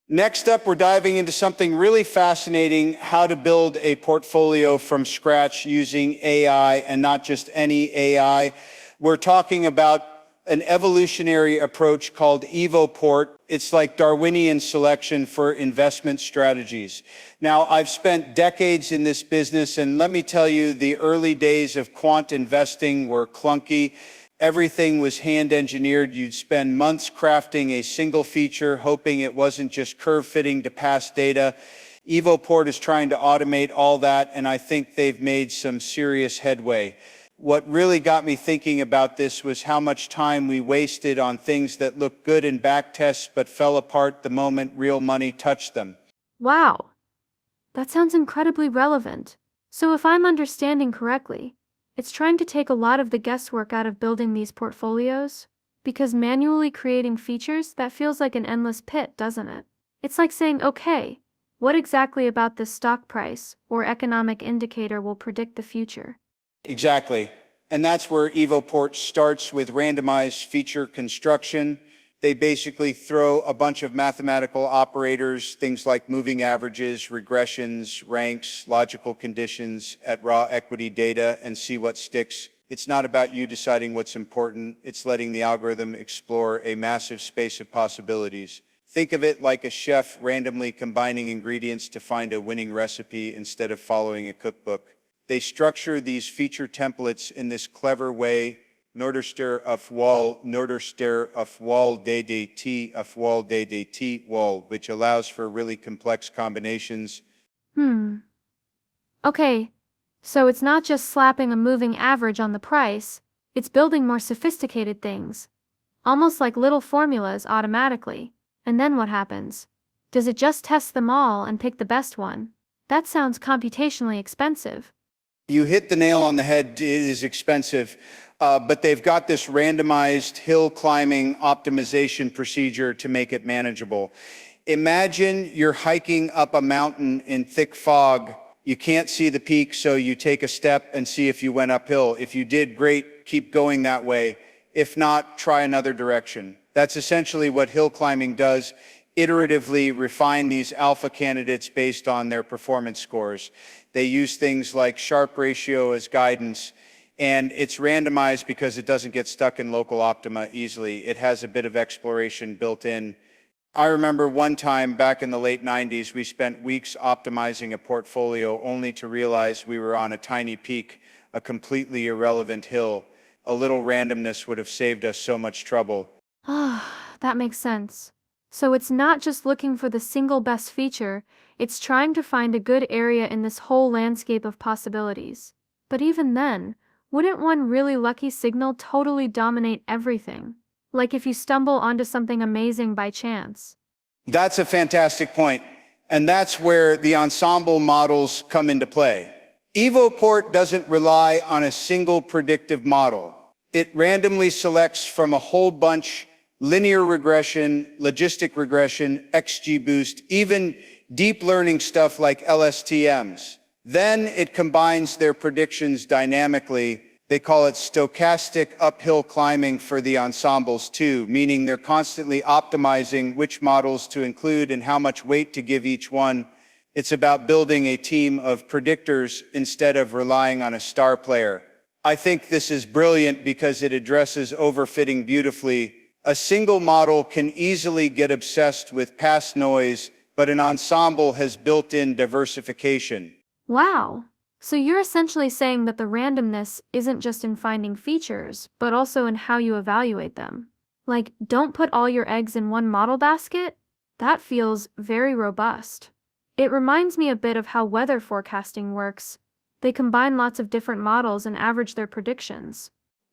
Next up, we're diving into something really fascinating, how to build a portfolio from scratch using AI, and not just any AI. We're talking about an evolutionary approach called EvoPort. It's like Darwinian selection for investment strategies. Now, I've spent decades in this business, and let me tell you, the early days of quant investing were clunky. Everything was hand engineered. You'd spend months crafting a single feature, hoping it wasn't just curve fitting to past data. EvoPort is trying to automate all that, and I think they've made some serious headway. What really got me thinking about this was how much time we wasted on things that looked good in backtests but fell apart the moment real money touched them. Wow, that sounds incredibly relevant. So if I'm understanding correctly, it's trying to take a lot of the guesswork out of building these portfolios, because manually creating features, that feels like an endless pit, doesn't it? It's like saying, okay, what exactly about this stock price or economic indicator will predict the future? Exactly. And that's where EvoPort starts with randomized feature construction. They basically throw a bunch of mathematical operators, things like moving averages, regressions, ranks, logical conditions at raw equity data, and see what sticks. It's not about you deciding what's important. It's letting the algorithm explore a massive space of possibilities. Think of it like a chef randomly combining ingredients to find a winning recipe instead of following a cookbook. They structure these feature templates in this clever way: Noorderster of wall, Noorderster of wall, DDT of wall, DDT wall, which allows for really complex combinations. Okay, so it's not just slapping a moving average on the price, it's building more sophisticated things, almost like little formulas automatically. And then what happens? Does it just test them all and pick the best one? That sounds computationally expensive. You hit the nail on the head. It is expensive, but they've got this randomized hill climbing optimization procedure to make it manageable. Imagine you're hiking up a mountain in thick fog. You can't see the peak, so you take a step and see if you went uphill. If you did, great, keep going that way. If not, try another direction. That's essentially what hill climbing does. Iteratively refine these alpha candidates based on their performance scores. They use things like Sharpe ratio as guidance, and it's randomized because it doesn't get stuck in local optima easily. It has a bit of exploration built in. I remember one time back in the late 90s, we spent weeks optimizing a portfolio only to realize we were on a tiny peak, a completely irrelevant hill. A little randomness would have saved us so much trouble. That makes sense. So it's not just looking for the single best feature, it's trying to find a good area in this whole landscape of possibilities. But even then, wouldn't one really lucky signal totally dominate everything? Like if you stumble onto something amazing by chance. That's a fantastic point, and that's where the ensemble models come into play. EvoPort doesn't rely on a single predictive model. It randomly selects from a whole bunch: linear regression, logistic regression, XGBoost, even deep learning stuff like LSTMs. Then it combines their predictions dynamically. They call it stochastic uphill climbing for the ensembles too, meaning they're constantly optimizing which models to include and how much weight to give each one. It's about building a team of predictors instead of relying on a star player. I think this is brilliant because it addresses overfitting beautifully. A single model can easily get obsessed with past noise, but an ensemble has built-in diversification. Wow! So you're essentially saying that the randomness isn't just in finding features, but also in how you evaluate them. Like, don't put all your eggs in one model basket? That feels very robust. It reminds me a bit of how weather forecasting works. They combine lots of different models and average their predictions.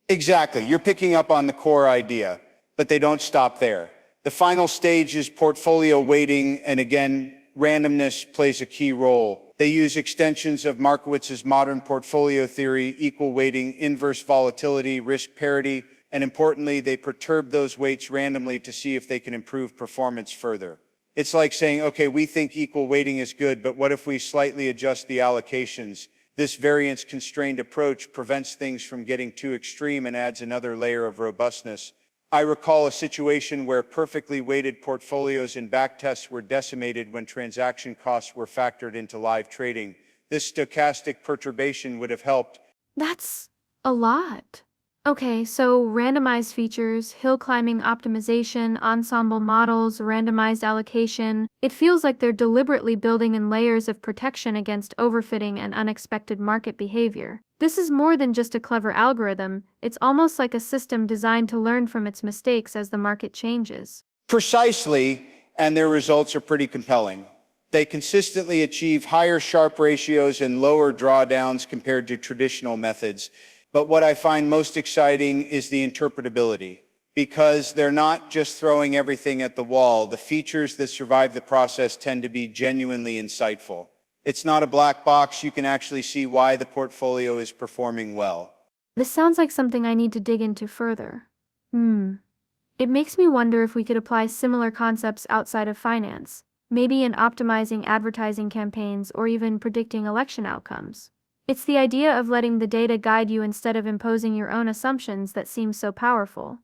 Exactly, you're picking up on the core idea, but they don't stop there. The final stage is portfolio weighting, and again, randomness plays a key role. They use extensions of Markowitz's modern portfolio theory: equal weighting, inverse volatility, risk parity, and importantly, they perturb those weights randomly to see if they can improve performance further. It's like saying, okay, we think equal weighting is good, but what if we slightly adjust the allocations? This variance-constrained approach prevents things from getting too extreme and adds another layer of robustness. I recall a situation where perfectly weighted portfolios in backtests were decimated when transaction costs were factored into live trading. This stochastic perturbation would have helped. That's a lot. Okay, so randomized features, hill climbing optimization, ensemble models, randomized allocation. It feels like they're deliberately building in layers of protection against overfitting and unexpected market behavior. This is more than just a clever algorithm, it's almost like a system designed to learn from its mistakes as the market changes. Precisely, and their results are pretty compelling. They consistently achieve higher Sharpe ratios and lower drawdowns compared to traditional methods. But what I find most exciting is the interpretability, because they're not just throwing everything at the wall. The features that survive the process tend to be genuinely insightful. It's not a black box. You can actually see why the portfolio is performing well. This sounds like something I need to dig into further. It makes me wonder if we could apply similar concepts outside of finance, maybe in optimizing advertising campaigns or even predicting election outcomes. It's the idea of letting the data guide you instead of imposing your own assumptions that seems so powerful.